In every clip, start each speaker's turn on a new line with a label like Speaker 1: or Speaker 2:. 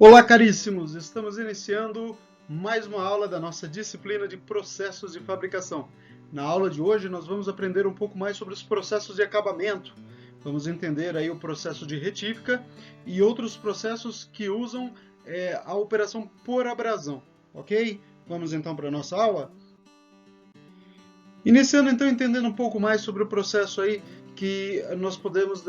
Speaker 1: Olá, caríssimos! Estamos iniciando mais uma aula da nossa disciplina de processos de fabricação. Na aula de hoje, nós vamos aprender um pouco mais sobre os processos de acabamento. Vamos entender aí o processo de retífica e outros processos que usam a operação por abrasão, ok? Vamos então para a nossa aula? Iniciando então entendendo um pouco mais sobre o processo aí que nós podemos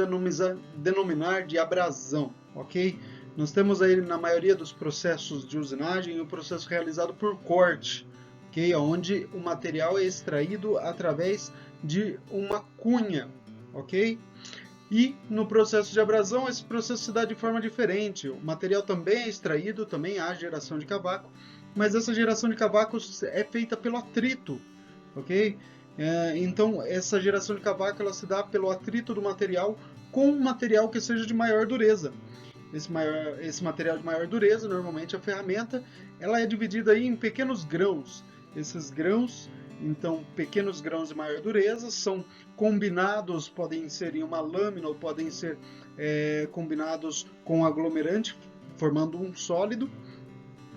Speaker 1: denominar de abrasão, ok? Nós temos aí na maioria dos processos de usinagem o processo realizado por corte, ok? Onde o material é extraído através de uma cunha, ok? E no processo de abrasão, esse processo se dá de forma diferente. O material também é extraído, também há geração de cavaco, mas essa geração de cavacos é feita pelo atrito, ok? Então, essa geração de cavaco ela se dá pelo atrito do material com um material que seja de maior dureza. Esse material de maior dureza, normalmente a ferramenta, ela é dividida aí em pequenos grãos. Esses grãos, então, pequenos grãos de maior dureza, são combinados, podem ser em uma lâmina ou podem ser combinados com aglomerante, formando um sólido.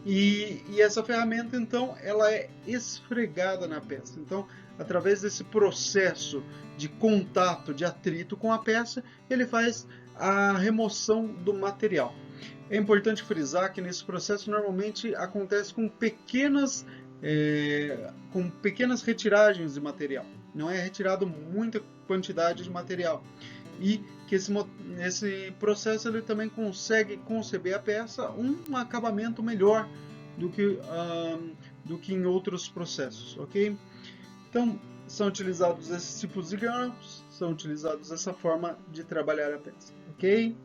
Speaker 1: E essa ferramenta, então, ela é esfregada na peça. Então, através desse processo de contato, de atrito com a peça, ele faz a remoção do material. É importante frisar que nesse processo normalmente acontece com pequenas retiragens de material. Não é retirado muita quantidade de material. E que esse processo ele também consegue conceber a peça um acabamento melhor do que em outros processos, ok? Então, são utilizados esses tipos de grãos, são utilizados essa forma de trabalhar a peça, ok?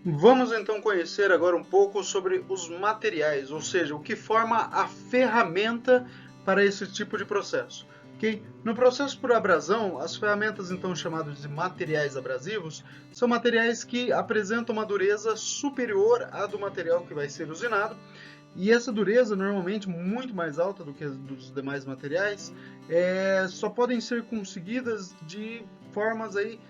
Speaker 1: Vamos então conhecer agora um pouco sobre os materiais, ou seja, o que forma a ferramenta para esse tipo de processo. Okay? No processo por abrasão, as ferramentas então chamadas de materiais abrasivos são materiais que apresentam uma dureza superior à do material que vai ser usinado, e essa dureza, normalmente muito mais alta do que a dos demais materiais, só podem ser conseguidas de formas aí,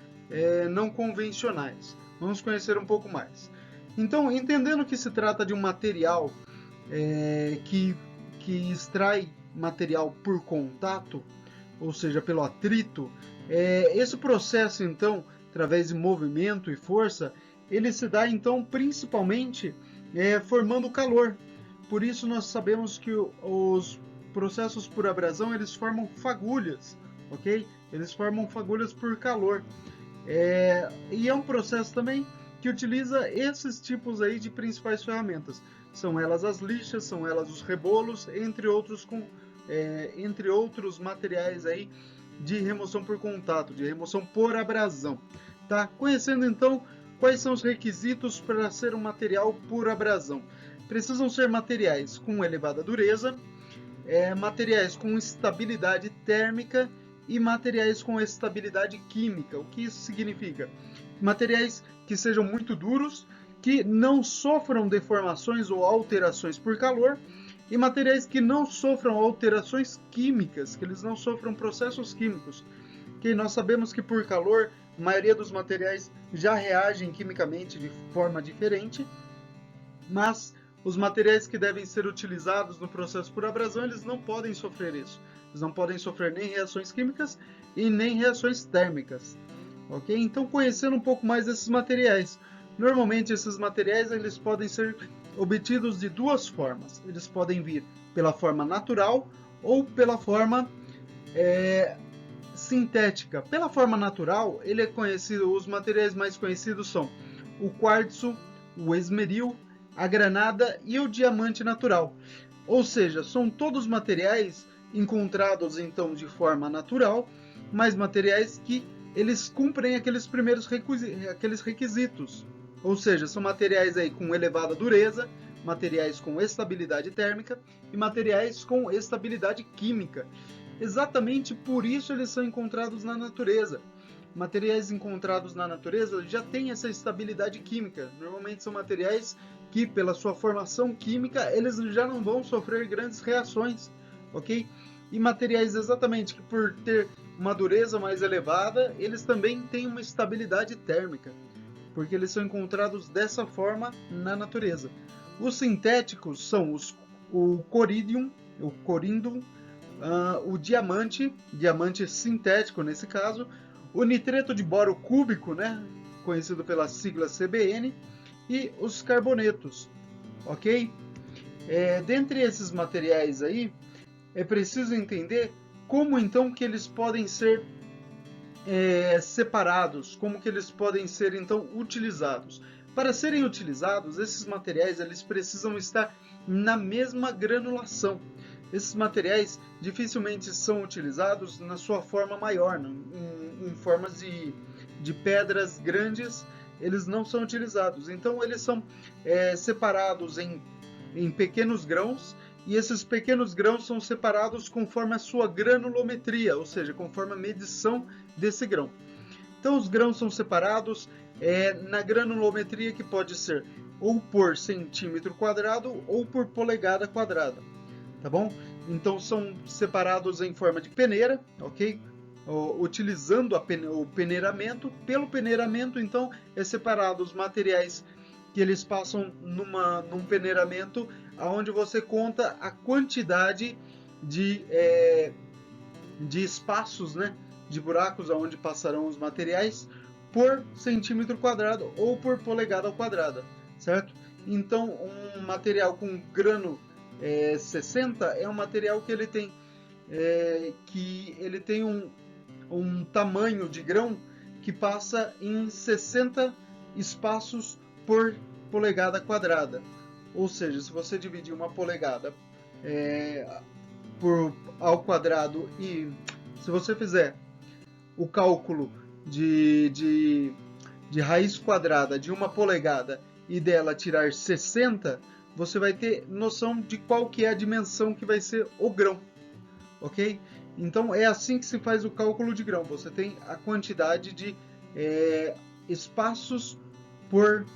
Speaker 1: não convencionais. Vamos conhecer um pouco mais. Então, entendendo que se trata de um material que extrai material por contato, ou seja, pelo atrito, esse processo, então, através de movimento e força, ele se dá, então, principalmente formando calor. Por isso, nós sabemos que os processos por abrasão, eles formam fagulhas, ok? Eles formam fagulhas por calor. E é um processo também que utiliza esses tipos aí de principais ferramentas. São elas as lixas, são elas os rebolos, entre outros materiais aí de remoção por contato, de remoção por abrasão. Tá? Conhecendo então quais são os requisitos para ser um material por abrasão. Precisam ser materiais com elevada dureza, materiais com estabilidade térmica e materiais com estabilidade química. O que isso significa? Materiais que sejam muito duros, que não sofram deformações ou alterações por calor, e materiais que não sofram alterações químicas, que eles não sofram processos químicos. Que nós sabemos que por calor, a maioria dos materiais já reagem quimicamente de forma diferente, mas os materiais que devem ser utilizados no processo por abrasão, eles não podem sofrer isso. Eles não podem sofrer nem reações químicas e nem reações térmicas. Ok? Então, conhecendo um pouco mais desses materiais. Normalmente, esses materiais eles podem ser obtidos de duas formas. Eles podem vir pela forma natural ou pela forma sintética. Pela forma natural, ele é conhecido. Os materiais mais conhecidos são o quartzo, o esmeril, a granada e o diamante natural. Ou seja, são todos materiais encontrados então de forma natural, mas materiais que eles cumprem aqueles primeiros requisitos. Ou seja, são materiais aí com elevada dureza, materiais com estabilidade térmica e materiais com estabilidade química. Exatamente por isso eles são encontrados na natureza. Materiais encontrados na natureza já têm essa estabilidade química. Normalmente são materiais que, pela sua formação química, eles já não vão sofrer grandes reações, ok? E materiais exatamente que, por ter uma dureza mais elevada, eles também têm uma estabilidade térmica. porque eles são encontrados dessa forma na natureza. Os sintéticos são o corindum, o diamante sintético nesse caso, o nitreto de boro cúbico, né, conhecido pela sigla CBN, e os carbonetos, ok? Dentre esses materiais aí, é preciso entender como então que eles podem ser separados, como que eles podem ser então utilizados. Para serem utilizados, esses materiais eles precisam estar na mesma granulação. Esses materiais dificilmente são utilizados na sua forma maior, em formas de pedras grandes, eles não são utilizados. Então eles são separados em pequenos grãos, e esses pequenos grãos são separados conforme a sua granulometria, ou seja, conforme a medição desse grão. Então os grãos são separados na granulometria, que pode ser ou por centímetro quadrado ou por polegada quadrada, tá bom? Então são separados em forma de peneira, ok? Utilizando o peneiramento. Pelo peneiramento, então, é separado os materiais que eles passam num peneiramento, onde você conta a quantidade de espaços, né, de buracos onde passarão os materiais por centímetro quadrado ou por polegada quadrada, certo? Então, um material com grano 60 é um material que ele tem um tamanho de grão que passa em 60 espaços por polegada quadrada. Ou seja, se você dividir uma polegada ao quadrado, e se você fizer o cálculo de raiz quadrada de uma polegada e dela tirar 60, você vai ter noção de qual que é a dimensão que vai ser o grão, ok? Então é assim que se faz o cálculo de grão. Você tem a quantidade de espaços por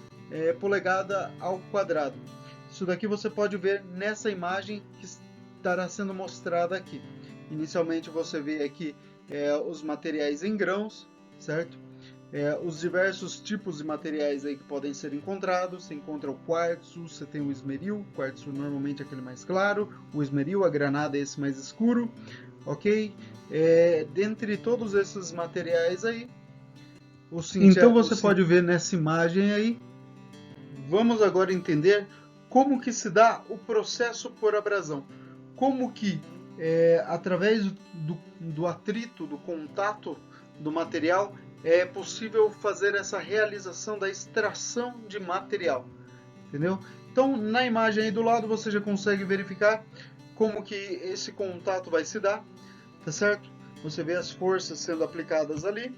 Speaker 1: polegada ao quadrado. Isso daqui você pode ver nessa imagem que estará sendo mostrada aqui. Inicialmente você vê aqui os materiais em grãos, certo? Os diversos tipos de materiais aí que podem ser encontrados. Você encontra o quartzo, você tem o esmeril. O quartzo normalmente é aquele mais claro, o esmeril, a granada é esse mais escuro, ok? Dentre todos esses materiais aí, então você pode ver nessa imagem aí. Vamos agora entender como que se dá o processo por abrasão. Como que, através do atrito, do contato do material, é possível fazer essa realização da extração de material. Entendeu? Então, na imagem aí do lado, você já consegue verificar como que esse contato vai se dar, tá certo? Você vê as forças sendo aplicadas ali,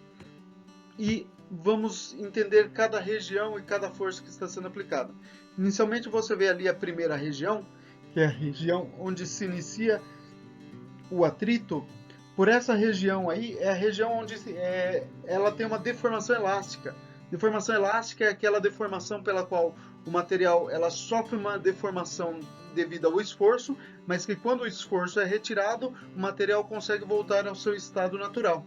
Speaker 1: e vamos entender cada região e cada força que está sendo aplicada. Inicialmente você vê ali a primeira região, que é a região onde se inicia o atrito. Por essa região aí, é a região onde ela tem uma deformação elástica. Deformação elástica é aquela deformação pela qual o material ela sofre uma deformação devido ao esforço, mas que quando o esforço é retirado, o material consegue voltar ao seu estado natural,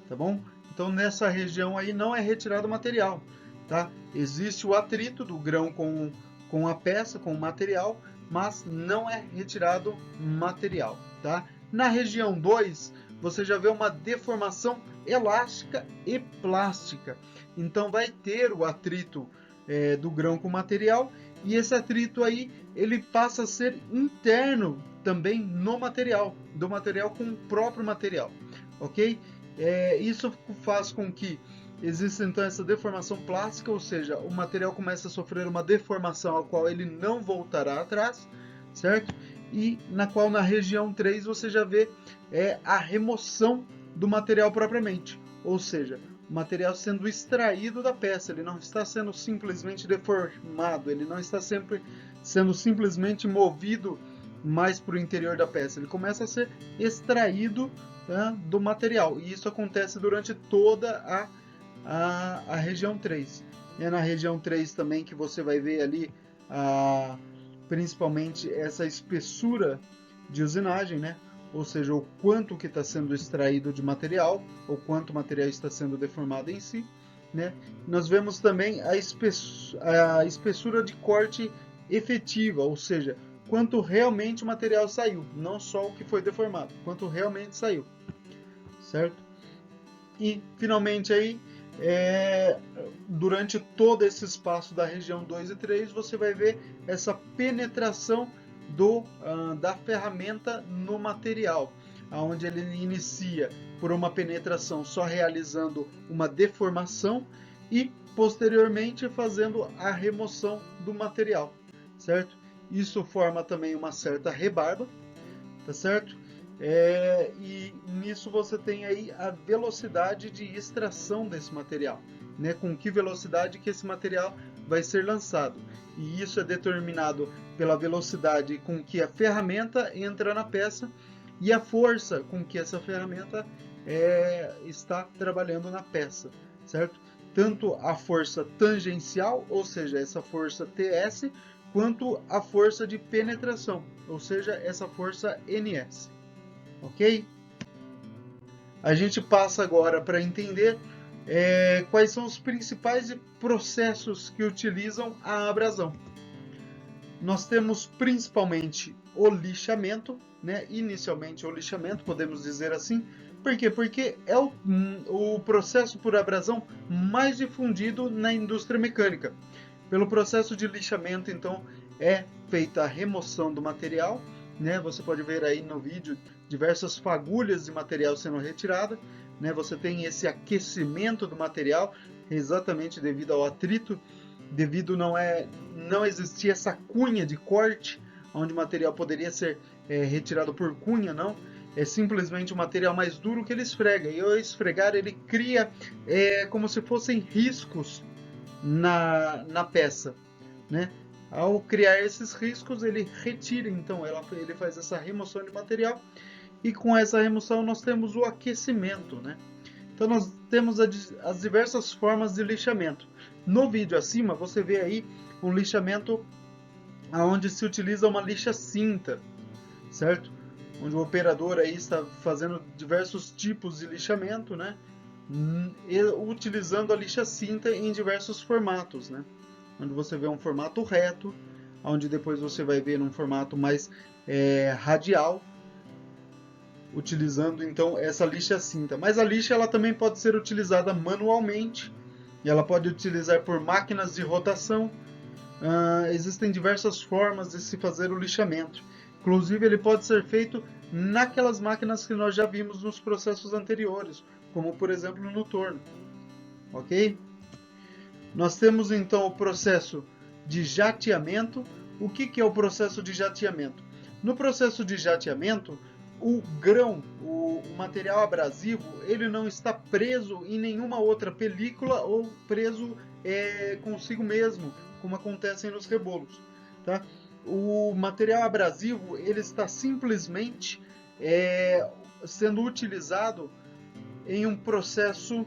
Speaker 1: tá bom? Então nessa região aí não é retirado o material, tá? Existe o atrito do grão com a peça, com o material, mas não é retirado material, tá? Na região 2, você já vê uma deformação elástica e plástica. Então vai ter o atrito do grão com o material, e esse atrito aí ele passa a ser interno também no material, do material com o próprio material, ok? Isso faz com que exista então essa deformação plástica, ou seja, o material começa a sofrer uma deformação a qual ele não voltará atrás, certo? E na qual na região 3 você já vê a remoção do material propriamente, ou seja, o material sendo extraído da peça, ele não está sendo simplesmente deformado, ele não está sempre sendo simplesmente movido mais para o interior da peça, ele começa a ser extraído do material, e isso acontece durante toda a região 3. É na região 3 também que você vai ver ali principalmente essa espessura de usinagem, né? Ou seja, o quanto que está sendo extraído de material, ou quanto o material está sendo deformado em si, né? Nós vemos também a espessura de corte efetiva, ou seja, quanto realmente o material saiu, não só o que foi deformado, quanto realmente saiu, certo? E finalmente aí, durante todo esse espaço da região 2 e 3, você vai ver essa penetração da ferramenta no material, onde ele inicia por uma penetração só realizando uma deformação e posteriormente fazendo a remoção do material, certo? Isso forma também uma certa rebarba, tá certo? E nisso você tem aí a velocidade de extração desse material, né? Com que velocidade que esse material vai ser lançado. E isso é determinado pela velocidade com que a ferramenta entra na peça e a força com que essa ferramenta está trabalhando na peça, certo? Tanto a força tangencial, ou seja, essa força TS, quanto a força de penetração, ou seja, essa força NS. Ok? A gente passa agora para entender quais são os principais processos que utilizam a abrasão. Nós temos principalmente o lixamento, né? Inicialmente o lixamento, podemos dizer assim. Por quê? Porque é o processo por abrasão mais difundido na indústria mecânica. Pelo processo de lixamento, então, é feita a remoção do material, né? Você pode ver aí no vídeo diversas fagulhas de material sendo retirada, né? Você tem esse aquecimento do material, exatamente devido ao atrito, devido não existir essa cunha de corte, onde o material poderia ser retirado por cunha, não. É simplesmente o material mais duro que ele esfrega. E ao esfregar, ele cria como se fossem riscos na peça, né? Ao criar esses riscos, ele retira, então, ele faz essa remoção de material, e com essa remoção nós temos o aquecimento, né? Então nós temos as diversas formas de lixamento. No vídeo acima você vê aí um lixamento onde se utiliza uma lixa cinta, certo? Onde o operador aí está fazendo diversos tipos de lixamento, né? Utilizando a lixa cinta em diversos formatos, né? Onde você vê um formato reto, onde depois você vai ver um formato mais radial, utilizando então essa lixa cinta. Mas a lixa ela também pode ser utilizada manualmente, e ela pode utilizar por máquinas de rotação. Existem diversas formas de se fazer o lixamento. Inclusive ele pode ser feito naquelas máquinas que nós já vimos nos processos anteriores, como por exemplo no torno. Ok? Nós temos então o processo de jateamento. O que é o processo de jateamento? No processo de jateamento, o grão, o material abrasivo, ele não está preso em nenhuma outra película ou preso consigo mesmo, como acontece nos rebolos, tá? O material abrasivo ele está simplesmente sendo utilizado em um processo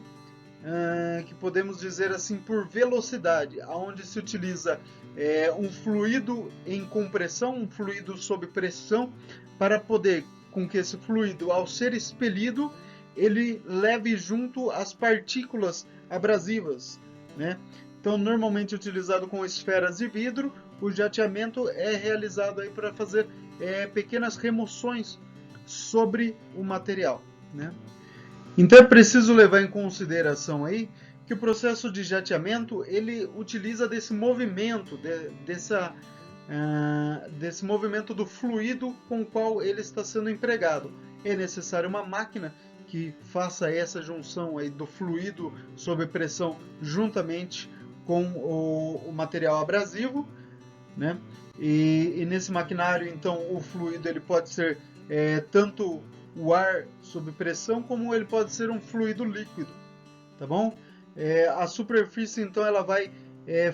Speaker 1: que podemos dizer assim por velocidade, onde se utiliza um fluido em compressão, um fluido sob pressão, para poder com que esse fluido, ao ser expelido, ele leve junto as partículas abrasivas, né? Então, normalmente utilizado com esferas de vidro, o jateamento é realizado aí para fazer pequenas remoções sobre o material, né? Então é preciso levar em consideração aí que o processo de jateamento ele utiliza desse movimento, desse movimento do fluido com o qual ele está sendo empregado. É necessário uma máquina que faça essa junção aí do fluido sob pressão juntamente com o material abrasivo, né? E nesse maquinário, então, o fluido ele pode ser tanto o ar sob pressão, como ele pode ser um fluido líquido, tá bom? A superfície, então, ela vai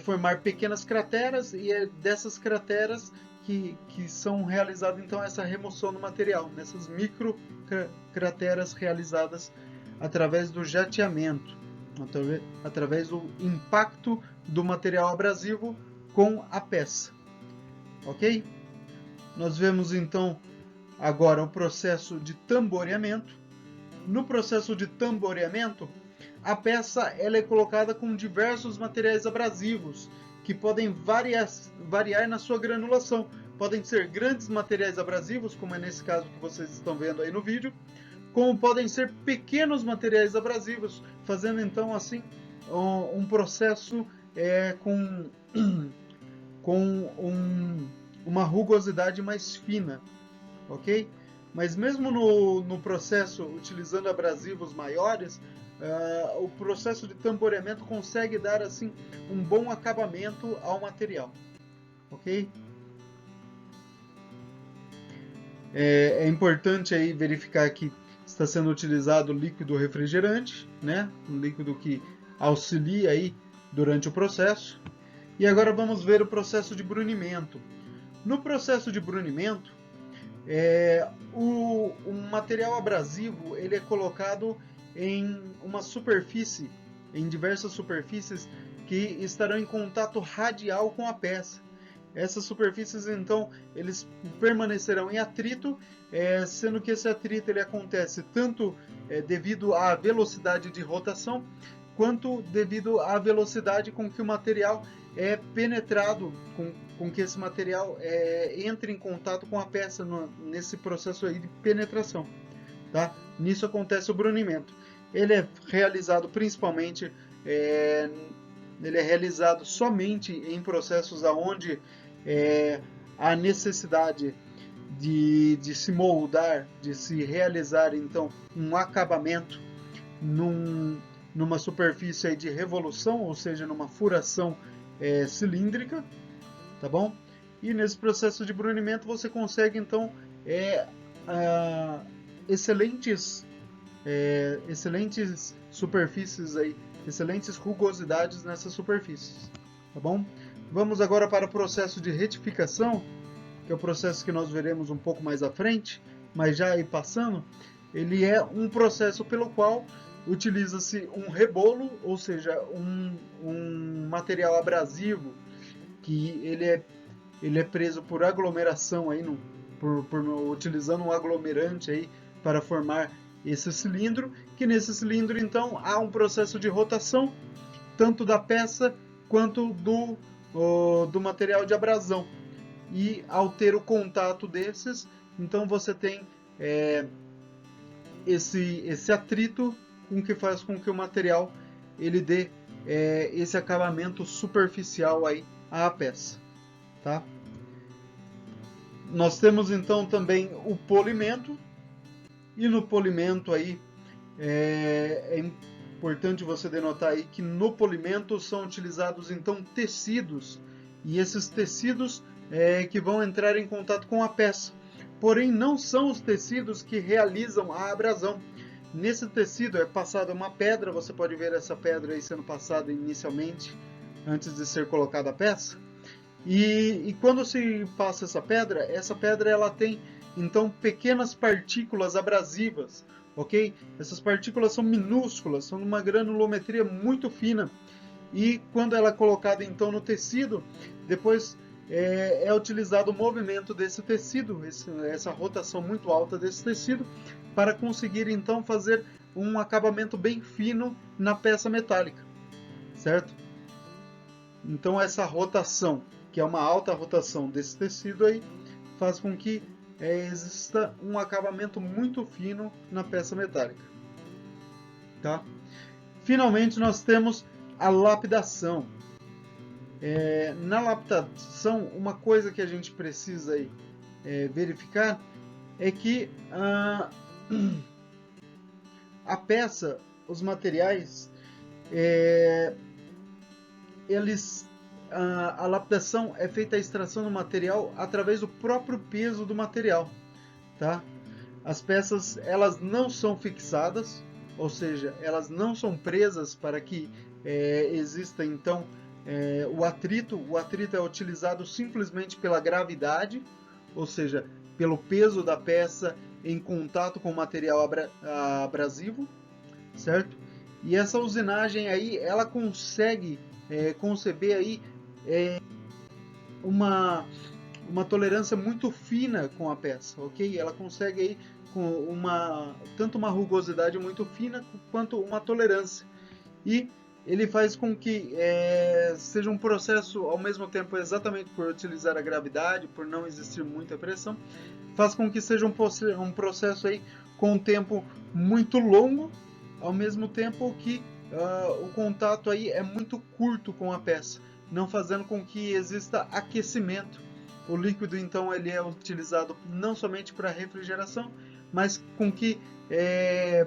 Speaker 1: formar pequenas crateras, e é dessas crateras que são realizadas, então, essa remoção do material, nessas micro crateras realizadas através do jateamento, através do impacto do material abrasivo com a peça, ok? Nós vemos, então, agora o processo de tamboreamento. No processo de tamboreamento, a peça ela é colocada com diversos materiais abrasivos, que podem variar na sua granulação. Podem ser grandes materiais abrasivos, como é nesse caso que vocês estão vendo aí no vídeo, como podem ser pequenos materiais abrasivos, fazendo então assim um processo com uma rugosidade mais fina, ok? Mas mesmo no processo utilizando abrasivos maiores, o processo de tamporeamento consegue dar assim um bom acabamento ao material, ok? É importante aí verificar que está sendo utilizado líquido refrigerante, né? Um líquido que auxilia aí durante o processo. E agora vamos ver o processo de brunimento. No processo de brunimento, o material abrasivo ele é colocado em uma superfície, em diversas superfícies que estarão em contato radial com a peça. Essas superfícies então eles permanecerão em atrito, sendo que esse atrito ele acontece tanto devido à velocidade de rotação, quanto devido à velocidade com que o material é penetrado, com que esse material entra em contato com a peça nesse processo aí de penetração. Tá? Nisso acontece o brunimento. Ele é realizado principalmente, ele é realizado somente em processos onde há necessidade de se moldar, de se realizar então um acabamento numa superfície aí de revolução, ou seja, numa furação cilíndrica, tá bom? E nesse processo de brunimento você consegue então excelentes superfícies aí, excelentes rugosidades nessas superfícies, tá bom? Vamos agora para o processo de retificação, que é o processo que nós veremos um pouco mais à frente, mas já aí passando, ele é um processo pelo qual utiliza-se um rebolo, ou seja, um material abrasivo que ele é preso por aglomeração aí utilizando um aglomerante aí para formar esse cilindro, que nesse cilindro então há um processo de rotação tanto da peça quanto do material de abrasão, e ao ter o contato desses, então você tem esse atrito com que faz com que o material ele dê esse acabamento superficial aí à peça, tá? Nós temos então também o polimento, e no polimento aí é importante você denotar aí que no polimento são utilizados então tecidos, e esses tecidos que vão entrar em contato com a peça, porém não são os tecidos que realizam a abrasão. Nesse tecido é passada uma pedra, você pode ver essa pedra aí sendo passada inicialmente, antes de ser colocada a peça. E quando se passa essa pedra ela tem então pequenas partículas abrasivas, ok? Essas partículas são minúsculas, são de uma granulometria muito fina, e quando ela é colocada então no tecido, depois é utilizado o movimento desse tecido, essa rotação muito alta desse tecido, para conseguir então fazer um acabamento bem fino na peça metálica, certo? Então essa rotação, que é uma alta rotação desse tecido aí, faz com que exista um acabamento muito fino na peça metálica, tá? Finalmente nós temos a lapidação. Na lapidação, uma coisa que a gente precisa aí, verificar é que a peça, os materiais, a lapidação é feita a extração do material através do próprio peso do material, tá? As peças elas não são fixadas, ou seja, elas não são presas para que exista então o atrito. O atrito é utilizado simplesmente pela gravidade, ou seja, pelo peso da peça em contato com o material abrasivo, certo? E essa usinagem aí, ela consegue conceber aí uma tolerância muito fina com a peça, ok? Ela consegue aí com tanto uma rugosidade muito fina quanto uma tolerância. e ele faz com que seja um processo, ao mesmo tempo, exatamente por utilizar a gravidade, por não existir muita pressão, faz com que seja um processo aí com um tempo muito longo, ao mesmo tempo que o contato aí é muito curto com a peça, não fazendo com que exista aquecimento. O líquido então ele é utilizado não somente para refrigeração, mas com que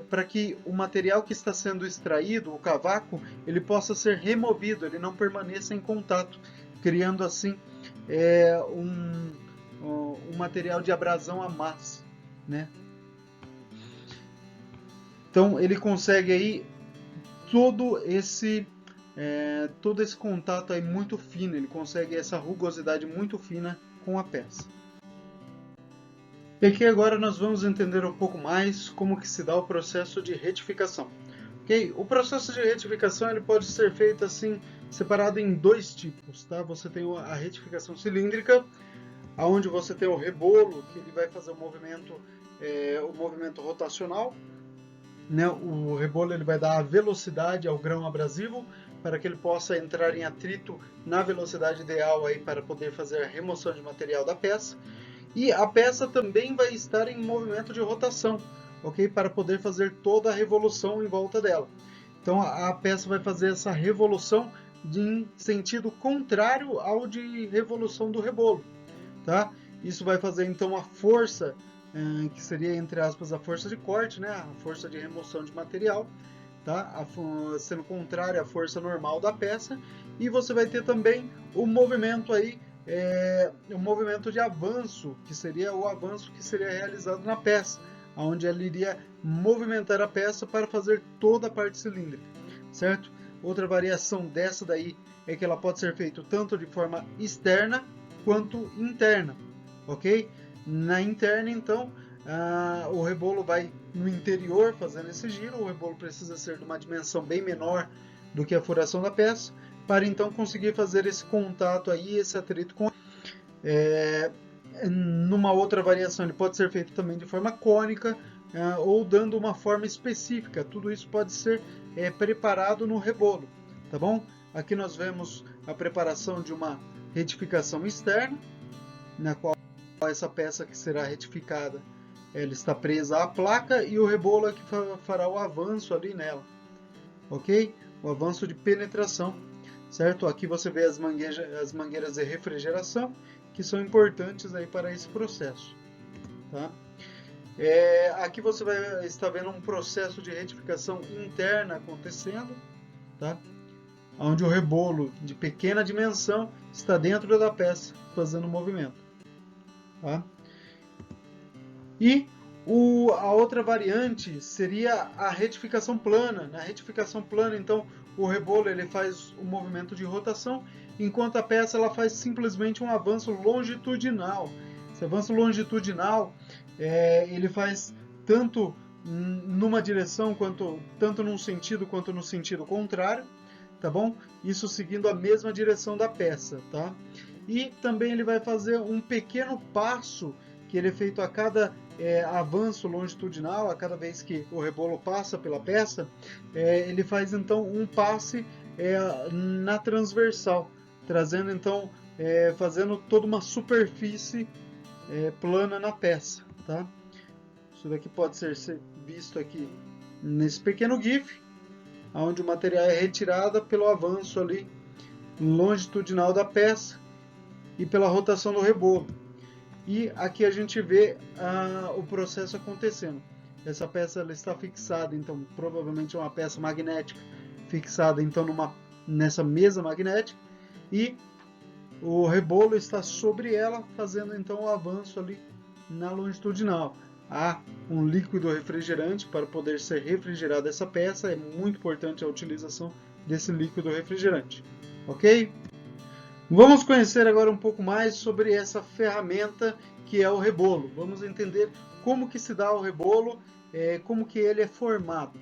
Speaker 1: para que o material que está sendo extraído, o cavaco, ele possa ser removido, ele não permaneça em contato, criando assim um material de abrasão à massa, né? Então ele consegue aí todo esse contato aí muito fino, ele consegue essa rugosidade muito fina com a peça. E aqui agora nós vamos entender um pouco mais como que se dá o processo de retificação. Okay? O processo de retificação ele pode ser feito assim, separado em dois tipos. Tá? Você tem a retificação cilíndrica, onde você tem o rebolo, que ele vai fazer o movimento rotacional. Né? O rebolo ele vai dar a velocidade ao grão abrasivo para que ele possa entrar em atrito na velocidade ideal aí para poder fazer a remoção de material da peça. E a peça também vai estar em movimento de rotação, ok? Para poder fazer toda a revolução em volta dela. Então a peça vai fazer essa revolução em sentido contrário ao de revolução do rebolo, tá? Isso vai fazer então a força, que seria entre aspas a força de corte, né? A força de remoção de material, tá? Sendo contrária à força normal da peça. E você vai ter também o movimento aí, o movimento de avanço, que seria o avanço que seria realizado na peça, onde ela iria movimentar a peça para fazer toda a parte cilíndrica, certo? Outra variação dessa daí é que ela pode ser feita tanto de forma externa quanto interna, ok? Na interna, então, o rebolo vai no interior fazendo esse giro, o rebolo precisa ser de uma dimensão bem menor do que a furação da peça, para então conseguir fazer esse contato aí, esse atrito com numa outra variação ele pode ser feito também de forma cônica ou dando uma forma específica. Tudo isso pode ser preparado no rebolo, tá bom? Aqui nós vemos a preparação de uma retificação externa, na qual essa peça que será retificada ela está presa à placa e o rebolo é que fará o avanço ali nela, ok? O avanço de penetração, certo? Aqui você vê as mangueiras de refrigeração, que são importantes aí para esse processo, tá? Aqui você vai estar vendo um processo de retificação interna acontecendo, tá? Onde o rebolo de pequena dimensão está dentro da peça fazendo o movimento, tá? E a outra variante seria a retificação plana. Na retificação plana, então, o rebolo ele faz o movimento de rotação, enquanto a peça ela faz simplesmente um avanço longitudinal. Esse avanço longitudinal ele faz tanto numa direção tanto num sentido quanto no sentido contrário, tá bom? Isso seguindo a mesma direção da peça, tá? E também ele vai fazer um pequeno passo que ele é feito a cada avanço longitudinal, a cada vez que o rebolo passa pela peça, ele faz então um passe na transversal, trazendo então, fazendo toda uma superfície plana na peça, tá? Isso daqui pode ser visto aqui nesse pequeno GIF, onde o material é retirado pelo avanço ali longitudinal da peça e pela rotação do rebolo. E aqui a gente vê o processo acontecendo. Essa peça ela está fixada, então provavelmente é uma peça magnética fixada então nessa mesa magnética, e o rebolo está sobre ela, fazendo então o avanço ali na longitudinal. Há um líquido refrigerante para poder ser refrigerada essa peça, é muito importante a utilização desse líquido refrigerante, ok? Vamos conhecer agora um pouco mais sobre essa ferramenta que é o rebolo. Vamos entender como que se dá o rebolo, como que ele é formado.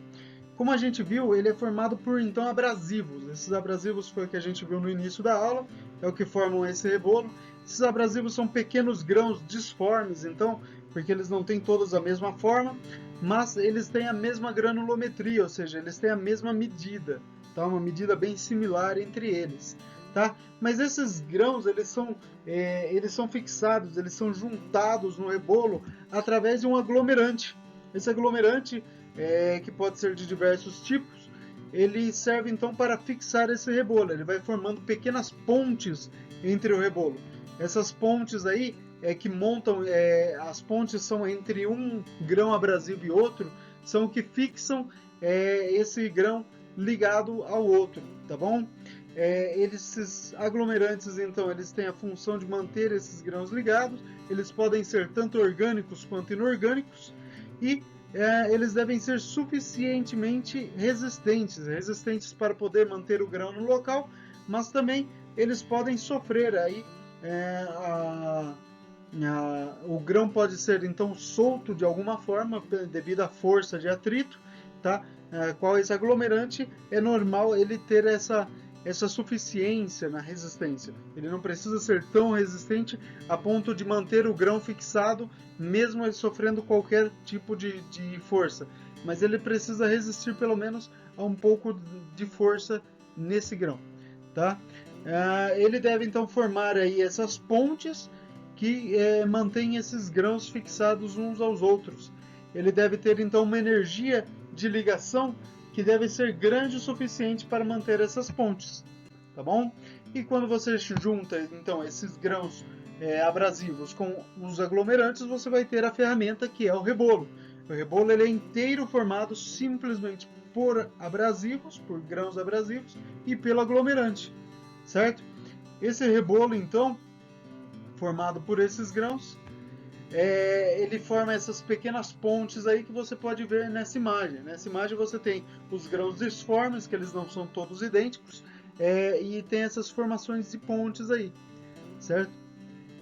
Speaker 1: Como a gente viu, ele é formado por então abrasivos. Esses abrasivos foi o que a gente viu no início da aula, é o que formam esse rebolo. Esses abrasivos são pequenos grãos disformes, então, porque eles não têm todos a mesma forma, mas eles têm a mesma granulometria, ou seja, eles têm a mesma medida, tá? Uma medida bem similar entre eles, tá? Mas esses grãos, eles são fixados, eles são juntados no rebolo através de um aglomerante. Esse aglomerante, que pode ser de diversos tipos, ele serve então para fixar esse rebolo. Ele vai formando pequenas pontes entre o rebolo. Essas pontes aí que montam, as pontes são entre um grão abrasivo e outro, são o que fixam esse grão ligado ao outro, tá bom? Esses aglomerantes, então, eles têm a função de manter esses grãos ligados. Eles podem ser tanto orgânicos quanto inorgânicos e eles devem ser suficientemente resistentes para poder manter o grão no local, mas também eles podem sofrer aí o grão pode ser então solto de alguma forma devido à força de atrito, tá? Qual esse aglomerante é normal ele ter essa suficiência na resistência. Ele não precisa ser tão resistente a ponto de manter o grão fixado, mesmo ele sofrendo qualquer tipo de força. Mas ele precisa resistir pelo menos a um pouco de força nesse grão, tá? Ele deve então formar aí essas pontes que mantêm esses grãos fixados uns aos outros. Ele deve ter então uma energia de ligação que deve ser grande o suficiente para manter essas pontes, tá bom? E quando você junta então esses grãos abrasivos com os aglomerantes, você vai ter a ferramenta que é o rebolo. O rebolo ele é inteiro formado simplesmente por abrasivos, por grãos abrasivos e pelo aglomerante, certo? Esse rebolo então, formado por esses grãos, ele forma essas pequenas pontes aí que você pode ver nessa imagem. Nessa imagem você tem os grãos disformes, que eles não são todos idênticos, e tem essas formações de pontes aí, certo?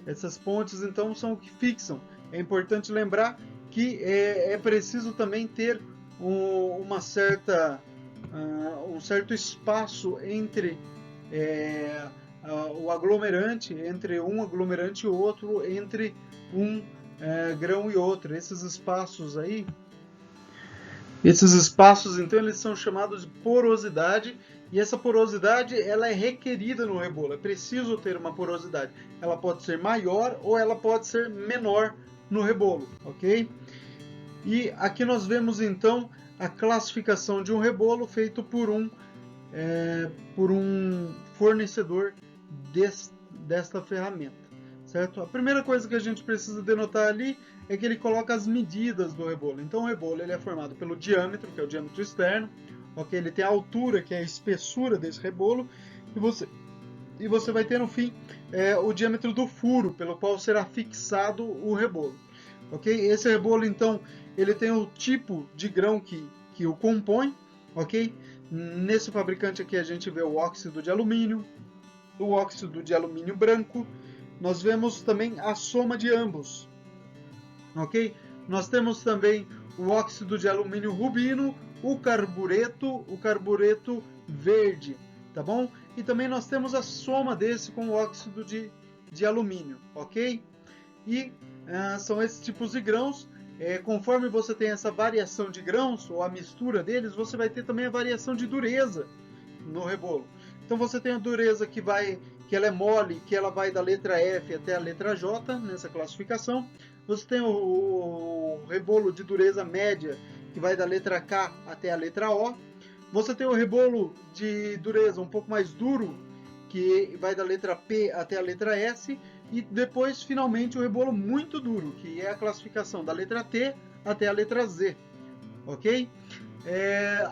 Speaker 1: Essas pontes então são o que fixam. É importante lembrar que é preciso também ter um certo espaço entre o aglomerante, entre um aglomerante e outro, entre um grão e outro. Esses espaços então eles são chamados de porosidade, e essa porosidade ela é requerida no rebolo. É preciso ter uma porosidade. Ela pode ser maior ou ela pode ser menor no rebolo, ok? E aqui nós vemos então a classificação de um rebolo feito por um fornecedor desta ferramenta, certo? A primeira coisa que a gente precisa denotar ali é que ele coloca as medidas do rebolo. Então o rebolo ele é formado pelo diâmetro, que é o diâmetro externo, ok? Ele tem a altura, que é a espessura desse rebolo, e você vai ter no fim o diâmetro do furo pelo qual será fixado o rebolo, ok? Esse rebolo então ele tem o tipo de grão que o compõe, ok? Nesse fabricante aqui a gente vê o óxido de alumínio, o óxido de alumínio branco. Nós vemos também a soma de ambos, ok? Nós temos também o óxido de alumínio rubino, o carbureto verde, tá bom? E também nós temos a soma desse com o óxido de alumínio, ok? E são esses tipos de grãos. Conforme você tem essa variação de grãos, ou a mistura deles, você vai ter também a variação de dureza no rebolo. Então você tem a dureza que ela é mole, que ela vai da letra F até a letra J nessa classificação. Você tem o rebolo de dureza média, que vai da letra K até a letra O. Você tem o rebolo de dureza um pouco mais duro, que vai da letra P até a letra S. E depois, finalmente, o rebolo muito duro, que é a classificação da letra T até a letra Z, ok?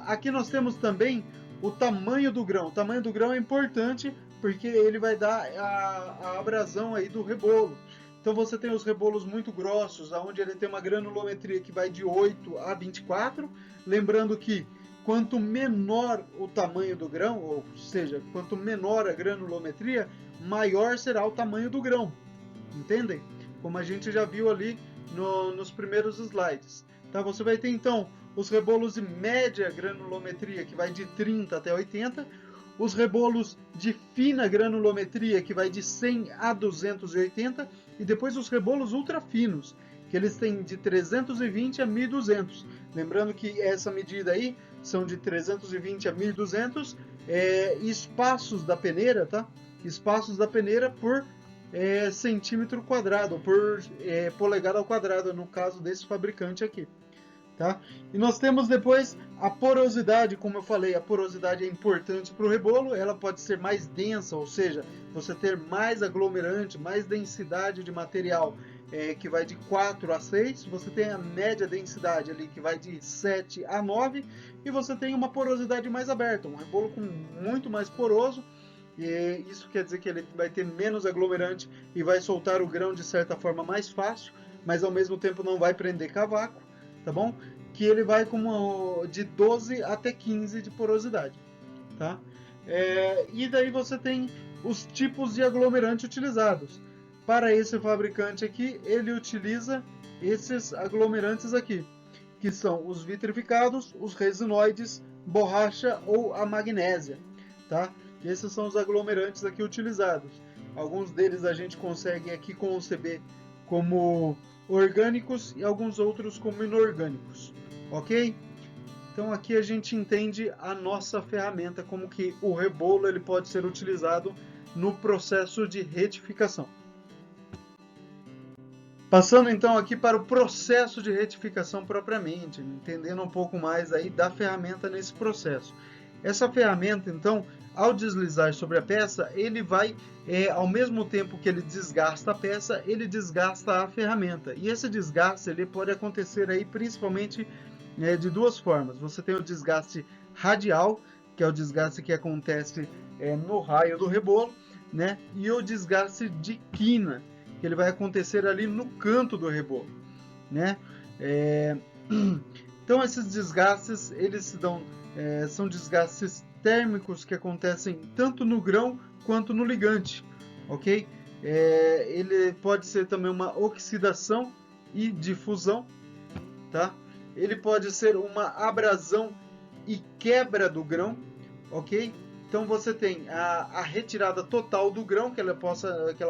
Speaker 1: Aqui nós temos também o tamanho do grão. O tamanho do grão é importante porque ele vai dar a abrasão aí do rebolo. Então você tem os rebolos muito grossos, onde ele tem uma granulometria que vai de 8 a 24. Lembrando que quanto menor o tamanho do grão, ou seja, quanto menor a granulometria, maior será o tamanho do grão. Entendem? Como a gente já viu ali nos primeiros slides. Tá? Você vai ter então os rebolos de média granulometria, que vai de 30 até 80, os rebolos de fina granulometria, que vai de 100 a 280, e depois os rebolos ultra finos, que eles têm de 320 a 1200. Lembrando que essa medida aí são de 320 a 1200 espaços da peneira, tá? Espaços da peneira por centímetro quadrado, por polegada ao quadrado, no caso desse fabricante aqui. Tá? E nós temos depois a porosidade, como eu falei, a porosidade é importante para o rebolo, ela pode ser mais densa, ou seja, você ter mais aglomerante, mais densidade de material, que vai de 4 a 6, você tem a média densidade ali que vai de 7 a 9, e você tem uma porosidade mais aberta, um rebolo com muito mais poroso, e isso quer dizer que ele vai ter menos aglomerante e vai soltar o grão de certa forma mais fácil, mas ao mesmo tempo não vai prender cavaco, tá bom? Que ele vai de 12 até 15 de porosidade, tá? E daí você tem os tipos de aglomerante utilizados. Para esse fabricante aqui, ele utiliza esses aglomerantes aqui, que são os vitrificados, os resinoides, borracha ou a magnésia, tá? Esses são os aglomerantes aqui utilizados. Alguns deles a gente consegue aqui conceber como orgânicos e alguns outros como inorgânicos, ok? Então aqui a gente entende a nossa ferramenta, como que o rebolo ele pode ser utilizado no processo de retificação. Passando então aqui para o processo de retificação propriamente, entendendo um pouco mais aí da ferramenta nesse processo. Essa ferramenta, então, ao deslizar sobre a peça, ele vai, ao mesmo tempo que ele desgasta a peça, ele desgasta a ferramenta. E esse desgaste ele pode acontecer aí principalmente de duas formas. Você tem o desgaste radial, que é o desgaste que acontece no raio do rebolo, né? E o desgaste de quina, que ele vai acontecer ali no canto do rebolo, né? Então esses desgastes eles se dão são desgastes térmicos que acontecem tanto no grão quanto no ligante, ok? Ele pode ser também uma oxidação e difusão, tá? Ele pode ser uma abrasão e quebra do grão, ok? Então você tem a retirada total do grão que ela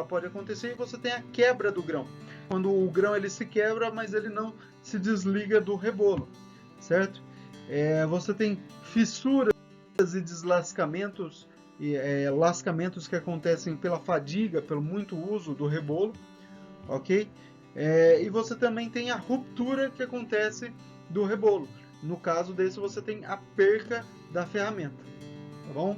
Speaker 1: pode acontecer, e você tem a quebra do grão, quando o grão ele se quebra, mas ele não se desliga do rebolo, certo? Você tem fissuras e deslascamentos e lascamentos que acontecem pela fadiga, pelo muito uso do rebolo, ok? E você também tem a ruptura que acontece do rebolo. No caso desse, você tem a perca da ferramenta, tá bom?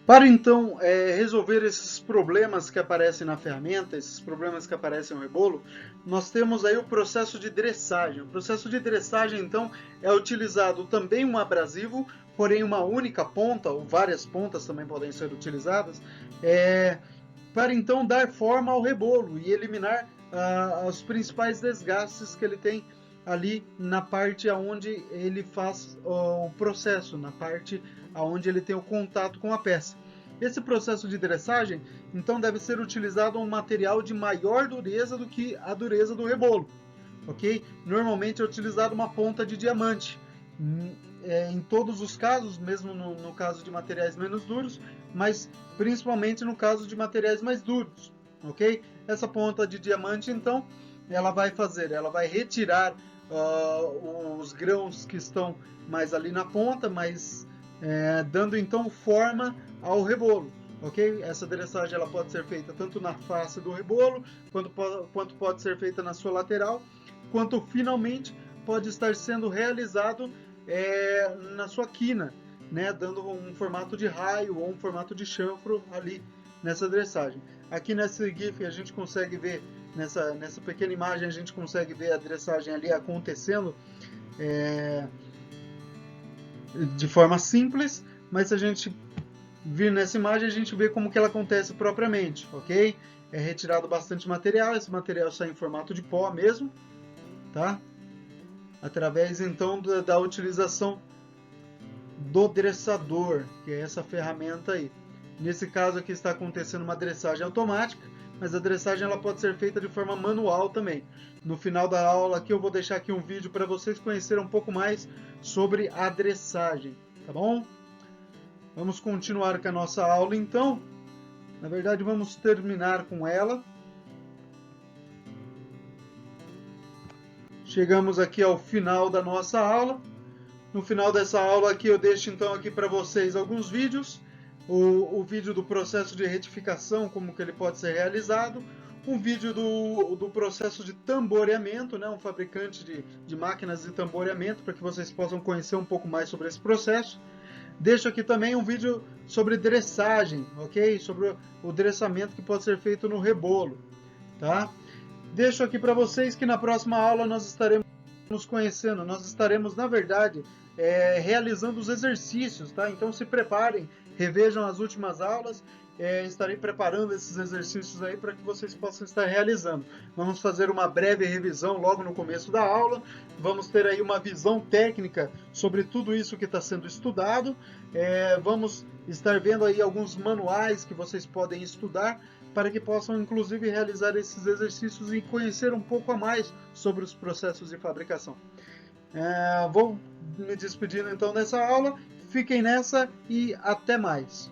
Speaker 1: Para então resolver esses problemas que aparecem na ferramenta, esses problemas que aparecem no rebolo, nós temos aí o processo de dressagem. O processo de dressagem, então, é utilizado também um abrasivo, porém uma única ponta, ou várias pontas também podem ser utilizadas, para então dar forma ao rebolo e eliminar os principais desgastes que ele tem ali na parte onde ele faz o processo, na parte onde ele tem o contato com a peça. Esse processo de dressagem, então, deve ser utilizado um material de maior dureza do que a dureza do rebolo, ok? Normalmente é utilizado uma ponta de diamante, em todos os casos, mesmo no caso de materiais menos duros, mas principalmente no caso de materiais mais duros, ok? Essa ponta de diamante, então, ela vai retirar os grãos que estão mais ali na ponta, mas dando então forma ao rebolo, ok? Essa dressagem ela pode ser feita tanto na face do rebolo, quanto pode ser feita na sua lateral, quanto finalmente pode estar sendo realizado na sua quina, né? Dando um formato de raio ou um formato de chanfro ali nessa dressagem. Aqui nesse GIF a gente consegue ver, nessa pequena imagem, a gente consegue ver a dressagem ali acontecendo de forma simples, mas se a gente vir nessa imagem, a gente vê como que ela acontece propriamente, ok? É retirado bastante material, esse material sai em formato de pó mesmo, tá? Através então da utilização do dressador, que é essa ferramenta aí. Nesse caso aqui está acontecendo uma dressagem automática, mas a dressagem ela pode ser feita de forma manual também. No final da aula aqui eu vou deixar aqui um vídeo para vocês conhecerem um pouco mais sobre a dressagem, tá bom? Vamos continuar com a nossa aula então. Na verdade vamos terminar com ela. Chegamos aqui ao final da nossa aula. No final dessa aula aqui eu deixo então aqui para vocês alguns vídeos. O vídeo do processo de retificação, como que ele pode ser realizado. Um vídeo do processo de tamboreamento, né? Um fabricante de máquinas de tamboreamento, para que vocês possam conhecer um pouco mais sobre esse processo. Deixo aqui também um vídeo sobre dressagem, ok? Sobre o dressamento que pode ser feito no rebolo, tá? Deixo aqui para vocês que na próxima aula nós estaremos nos conhecendo, nós estaremos, na verdade, realizando os exercícios, tá? Então se preparem, revejam as últimas aulas, estarei preparando esses exercícios aí para que vocês possam estar realizando. Vamos fazer uma breve revisão logo no começo da aula, vamos ter aí uma visão técnica sobre tudo isso que está sendo estudado, vamos estar vendo aí alguns manuais que vocês podem estudar, para que possam inclusive realizar esses exercícios e conhecer um pouco a mais sobre os processos de fabricação. Vou me despedindo então dessa aula, fiquem nessa e até mais.